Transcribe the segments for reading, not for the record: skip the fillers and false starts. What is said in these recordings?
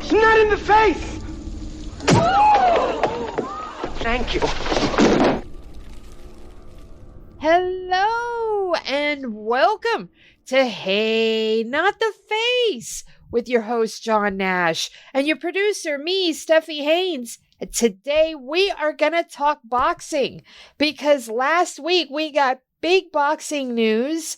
It's not in the face! Thank you. Hello and welcome to Hey, Not the Face with your host, John Nash, and your producer, me, Steffi Haynes. And today we are going to talk boxing because last week we got big boxing news.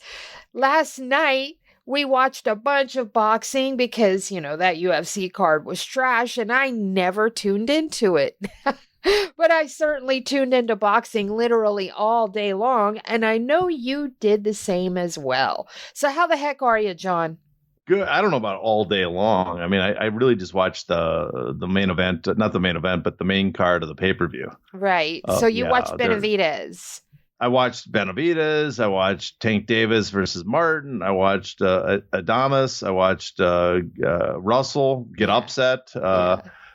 Last night we watched a bunch of boxing because, that UFC card was trash and I never tuned into it. But I certainly tuned into boxing literally all day long, and I know you did the same as well. So how the heck are you, John? Good. I don't know about all day long. I mean, I really just watched the main event, not the main event, but the main card of the pay-per-view. Right. So you watched Benavidez. I watched Benavidez. I watched Tank Davis versus Martin. I watched Adames. I watched Russell get upset.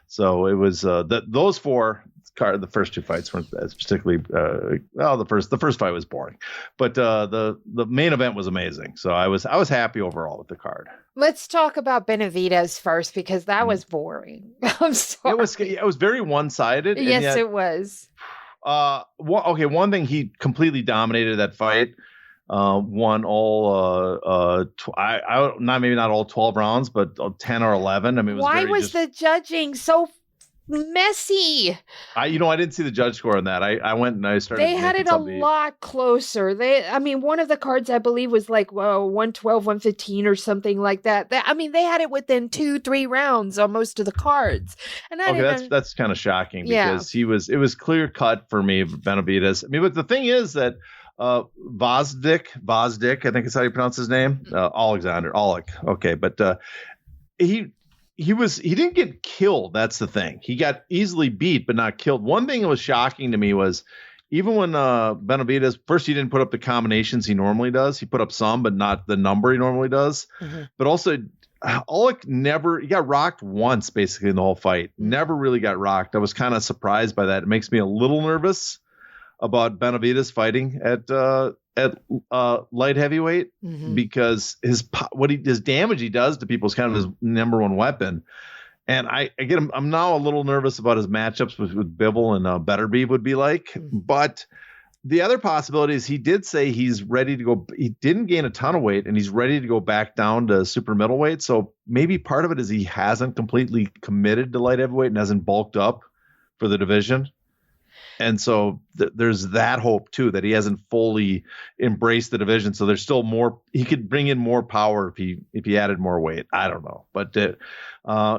So it was those four. The first two fights weren't as particularly the first fight was boring, but the main event was amazing. So I was happy overall with the card. Let's talk about Benavidez first because that was boring. I'm sorry. It was very one-sided. Yes, it was. One thing, he completely dominated that fight. Won all maybe not all 12 rounds, but 10 or 11. I mean, why was the judging so messy? I didn't see the judge score on that. I went and I started. They had it a lot closer. One of the cards I believe was like 112, 115 or something like that. They had it within 2-3 rounds on most of the cards. And that's kind of shocking because it was clear cut for me, Benavidez. I mean, but the thing is that Vosdick, I think is how you pronounce his name. Alexander Oleg. Okay, but he didn't get killed. That's the thing. He got easily beat, but not killed. One thing that was shocking to me was even when Benavidez, first he didn't put up the combinations he normally does. He put up some, but not the number he normally does. Mm-hmm. But also, he got rocked once basically in the whole fight. Never really got rocked. I was kind of surprised by that. It makes me a little nervous about Benavidez fighting at light heavyweight because his damage he does to people is kind of his number one weapon. And I'm now a little nervous about his matchups with Bivol and Beterbiev would be like. But the other possibility is he did say he's ready to go. He didn't gain a ton of weight and he's ready to go back down to super middleweight. So maybe part of it is he hasn't completely committed to light heavyweight and hasn't bulked up for the division. And so there's that hope too, that he hasn't fully embraced the division. So there's still more, he could bring in more power if he added more weight. I don't know, but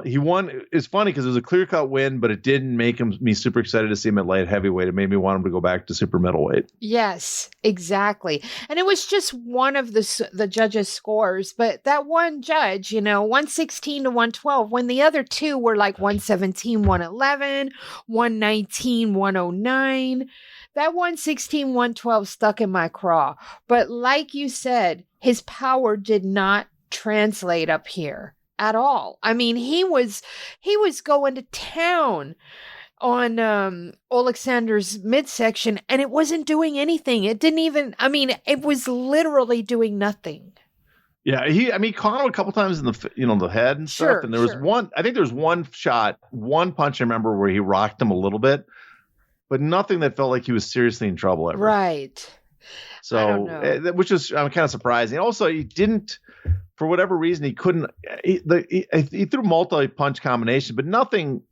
he won. It's funny because it was a clear cut win, but it didn't make me super excited to see him at light heavyweight. It made me want him to go back to super middleweight. Yes, exactly. And it was just one of the judges' scores, but that one judge, 116 to 112, when the other two were like 117, 111, 119, 109. That 116, 112 stuck in my craw. But like you said, his power did not translate up here at all. I mean, he was going to town on Alexander's midsection and it wasn't doing anything. It didn't even, it was literally doing nothing. Yeah, he caught him a couple times in the head and stuff. And there was one punch I remember where he rocked him a little bit, but nothing that felt like he was seriously in trouble ever. Right. So, which is kind of surprising. Also, he didn't, for whatever reason, he couldn't. He threw multi-punch combination, but nothing.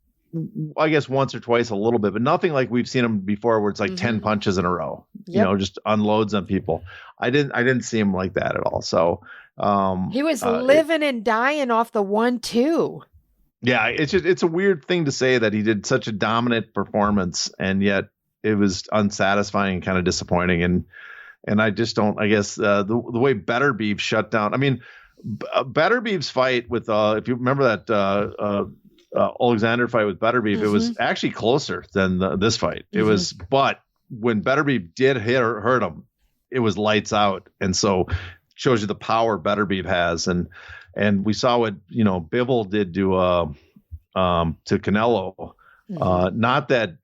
I guess once or twice a little bit, but nothing like we've seen him before, where it's like 10 punches in a row. Yep. Just unloads on people. I didn't see him like that at all. So he was living and dying off the 1-2. Yeah, it's a weird thing to say that he did such a dominant performance and yet it was unsatisfying and kind of disappointing. And I just don't. I guess the way Beterbiev shut down. I mean, Beterbiev's fight with if you remember that Alexander fight with Beterbiev, it was actually closer than this fight. It was, but when Beterbiev did hurt him, it was lights out, and so shows you the power Beterbiev has. And we saw what Bivol did to Canelo. Not that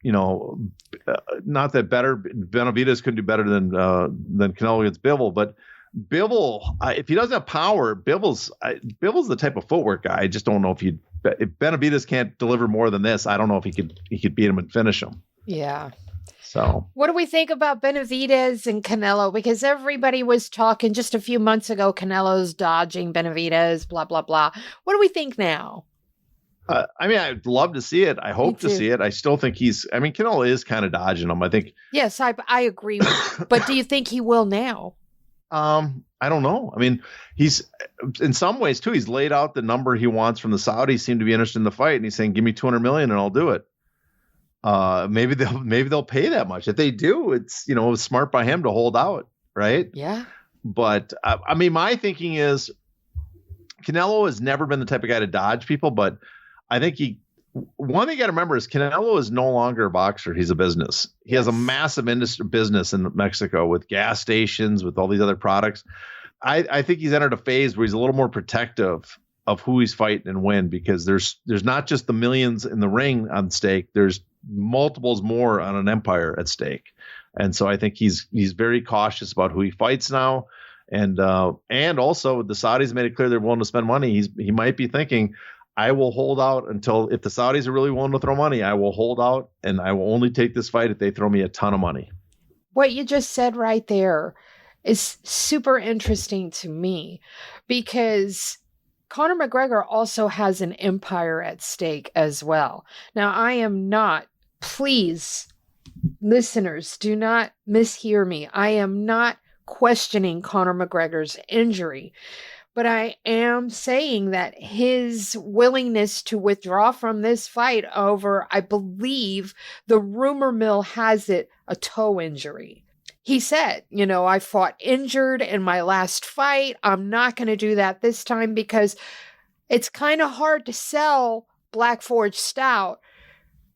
Benavidez couldn't do better than Canelo against Bivol, but Bivol, if he doesn't have power, Bivol's the type of footwork guy. I just don't know if he'd if Benavidez can't deliver more than this, I don't know if he could beat him and finish him. Yeah. So what do we think about Benavidez and Canelo? Because everybody was talking just a few months ago, Canelo's dodging Benavidez, blah, blah, blah. What do we think now? I mean, I'd love to see it. I hope to see it. I still think Canelo is kind of dodging him. I think. Yes, I agree with you. But do you think he will now? I don't know. I mean, he's in some ways too, he's laid out the number he wants from the Saudis, seem to be interested in the fight. And he's saying, give me 200 million and I'll do it. Maybe they'll pay that much. If they do, it's, it was smart by him to hold out. Right. Yeah. But I mean, my thinking is Canelo has never been the type of guy to dodge people, but I think one thing you got to remember is Canelo is no longer a boxer. He's a business. He has a massive business in Mexico with gas stations, with all these other products. I think he's entered a phase where he's a little more protective of who he's fighting and when, because there's not just the millions in the ring on stake. There's multiples more on an empire at stake. And so I think he's very cautious about who he fights now. And also the Saudis made it clear they're willing to spend money. He might be thinking, I will hold out until, if the Saudis are really willing to throw money, I will hold out and I will only take this fight if they throw me a ton of money. What you just said right there is super interesting to me, because Conor McGregor also has an empire at stake as well. Now, I am not, please, listeners, do not mishear me. I am not questioning Conor McGregor's injury. But I am saying that his willingness to withdraw from this fight over, I believe the rumor mill has it, a toe injury. He said, I fought injured in my last fight. I'm not going to do that this time because it's kind of hard to sell Black Forge Stout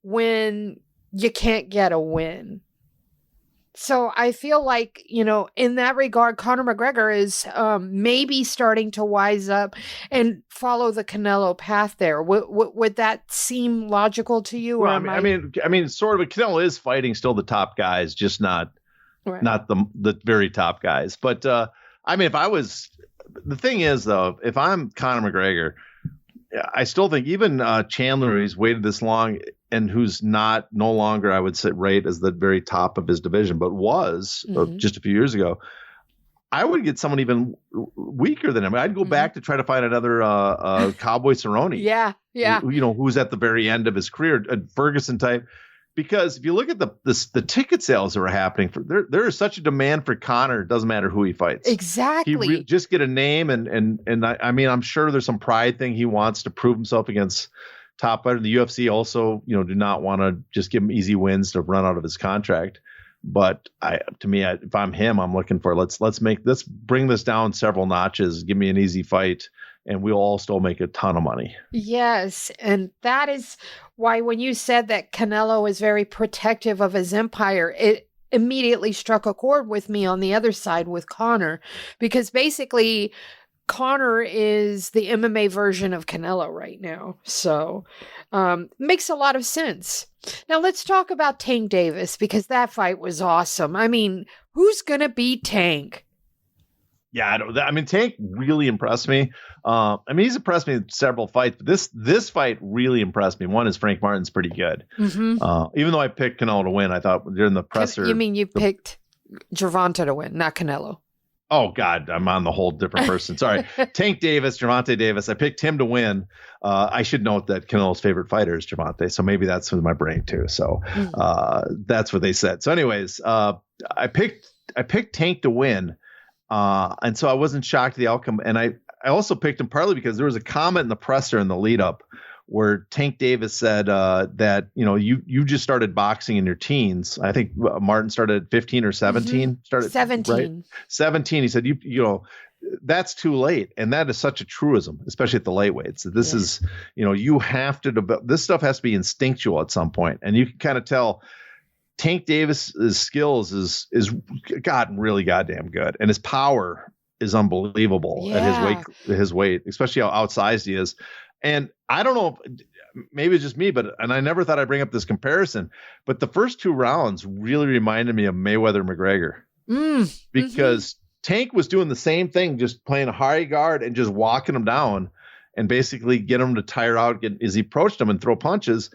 when you can't get a win. So I feel like, in that regard, Conor McGregor is maybe starting to wise up and follow the Canelo path there. Would that seem logical to you? Well, I mean, sort of. Canelo is fighting still the top guys, just not the very top guys. But the thing is, though, if I'm Conor McGregor, I still think even Chandler, who's waited this long and who's no longer, I would say, right as the very top of his division, but was just a few years ago, I would get someone even weaker than him. I'd go back to try to find another Cowboy Cerrone. Yeah. Who's at the very end of his career, a Ferguson type. Because if you look at the ticket sales that are happening, there is such a demand for Conor. It doesn't matter who he fights. Exactly. Just get a name, and I mean, I'm sure there's some pride thing he wants to prove himself against top fighter. The UFC also, do not want to just give him easy wins to run out of his contract. But if I'm him, I'm looking for let's bring this down several notches. Give me an easy fight, and we'll all still make a ton of money. Yes, and that is why when you said that Canelo is very protective of his empire, it immediately struck a chord with me on the other side with Conor, because basically Conor is the MMA version of Canelo right now. So makes a lot of sense. Now let's talk about Tank Davis, because that fight was awesome. I mean, who's going to beat Tank? Yeah, Tank really impressed me. He's impressed me in several fights, but this fight really impressed me. One is Frank Martin's pretty good. Mm-hmm. Even though I picked Canelo to win, I thought during the presser. You mean you picked Gervonta to win, not Canelo? Oh, God, I'm on the whole different person. Sorry. Tank Davis, Gervonta Davis. I picked him to win. I should note that Canelo's favorite fighter is Gervonta, so maybe that's in my brain too. So that's what they said. So anyways, I picked Tank to win. And so I wasn't shocked at the outcome. And I also picked him partly because there was a comment in the presser in the lead up where Tank Davis said that, you just started boxing in your teens. I think Martin started at 15 or 17. Mm-hmm. Started 17. Right? 17. He said, that's too late. And that is such a truism, especially at the lightweights. This is, you have to develop, this stuff has to be instinctual at some point. And you can kind of tell Tank Davis's skills is gotten really goddamn good, and his power is unbelievable at his weight, especially how outsized he is. And I don't know, maybe it's just me, and I never thought I'd bring up this comparison, but the first two rounds really reminded me of Mayweather McGregor, because Tank was doing the same thing, just playing a high guard and just walking him down. and basically get him to tire out as he approached him and throw punches.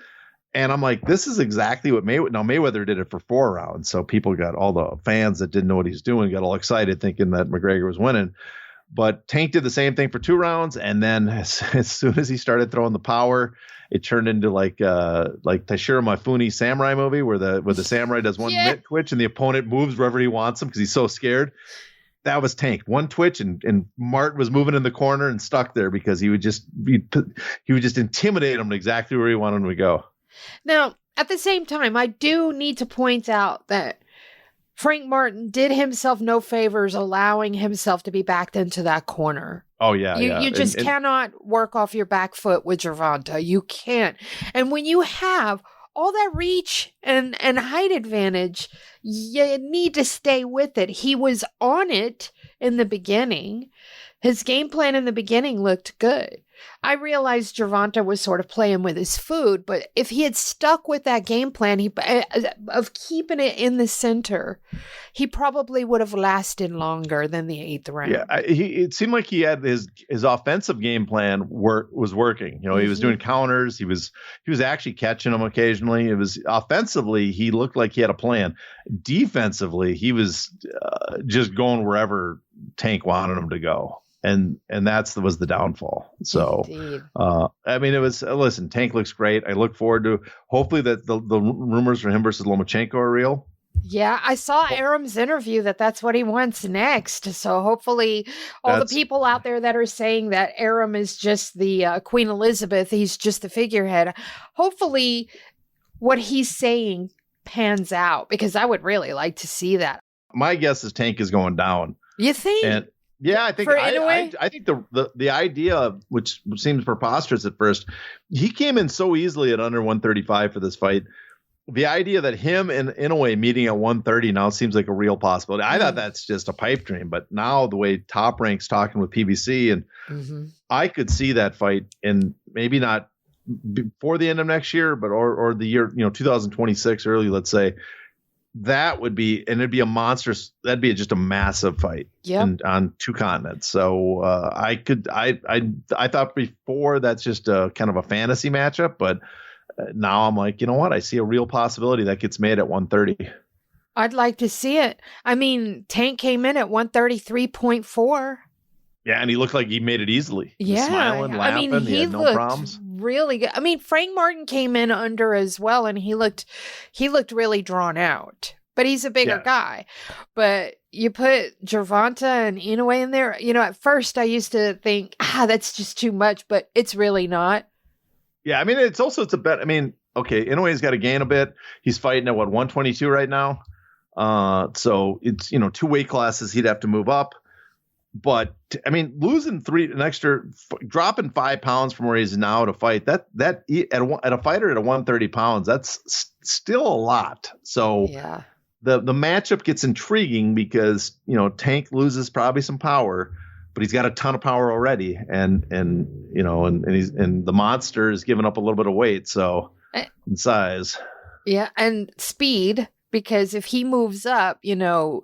And I'm like, this is exactly what Mayweather did it for 4 rounds. So people got, all the fans that didn't know what he's doing got all excited thinking that McGregor was winning. But Tank did the same thing for 2 rounds. And then as soon as he started throwing the power, it turned into like Toshiro Mifune samurai movie where the samurai does one mitt twitch and the opponent moves wherever he wants him because he's so scared. That was Tank. One twitch and Martin was moving in the corner and stuck there because he would just intimidate him exactly where he wanted him to go. Now, at the same time, I do need to point out that Frank Martin did himself no favors allowing himself to be backed into that corner. Oh, yeah. You just cannot work off your back foot with Gervonta. You can't. And when you have all that reach and height advantage, you need to stay with it. He was on it in the beginning. His game plan in the beginning looked good. I realized Gervonta was sort of playing with his food, but if he had stuck with that game plan of keeping it in the center, he probably would have lasted longer than the 8th round. Yeah, it seemed like he had his offensive game plan was working. You know, he was doing counters. He was actually catching them occasionally. It was offensively, he looked like he had a plan. Defensively, he was just going wherever Tank wanted him to go. And that was the downfall. So, I mean, it was, listen, Tank looks great. I look forward to hopefully that the rumors for him versus Lomachenko are real. Yeah, I saw Aram's interview that's what he wants next. So hopefully all the people out there that are saying that Aram is just the Queen Elizabeth, he's just the figurehead. Hopefully what he's saying pans out because I would really like to see that. My guess is Tank is going down. You think? Yeah, I think I think the idea, which seems preposterous at first, he came in so easily at under 135 for this fight. The idea that him and Inoue meeting at 130 now seems like a real possibility. I thought that's just a pipe dream, but now the way Top Rank's talking with PBC, and I could see that fight, and maybe not before the end of next year, but or the year 2026 early, let's say. That would be, and it'd be a monstrous. That'd be just a massive fight on 2 continents. So I thought before that's just a kind of a fantasy matchup, but now I'm like, you know what? I see a real possibility that gets made at 130. I'd like to see it. I mean, Tank came in at 133.4. Yeah, and he looked like he made it easily. Yeah, smiling, laughing. I mean, he had no problems. Really good. I mean, Frank Martin came in under as well, and he looked really drawn out. But he's a bigger guy. But you put Gervonta and Inoue in there. You know, at first I used to think, that's just too much, but it's really not. Yeah, I mean, it's a bet. I mean, okay, Inoue's got to gain a bit. He's fighting at 122 right now. So it's 2 weight classes he'd have to move up. But I mean, losing dropping 5 pounds from where he's now to fight that at a fighter at 130 pounds, that's still a lot. So the matchup gets intriguing because Tank loses probably some power, but he's got a ton of power already, and the monster is giving up a little bit of weight, so in size. Yeah, and speed, because if he moves up,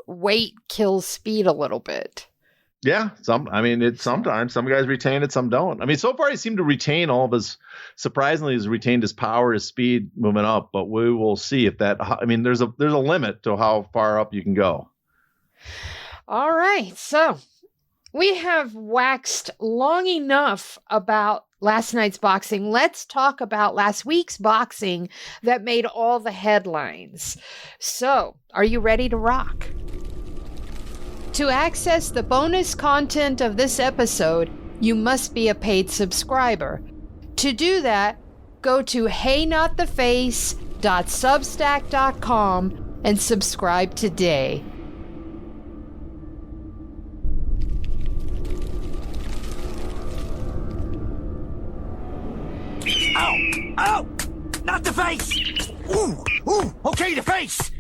weight kills speed a little bit. Yeah, sometimes some guys retain it, some don't. I mean, so far he seemed to retain all of his. Surprisingly, he's retained his power, his speed moving up. But we will see if that. I mean, there's a limit to how far up you can go. All right, so we have waxed long enough about last night's boxing. Let's talk about last week's boxing that made all the headlines. So, are you ready to rock? To access the bonus content of this episode, you must be a paid subscriber. To do that, go to heynottheface.substack.com and subscribe today. Ow! Ow! Not the face! Ooh! Okay, the face!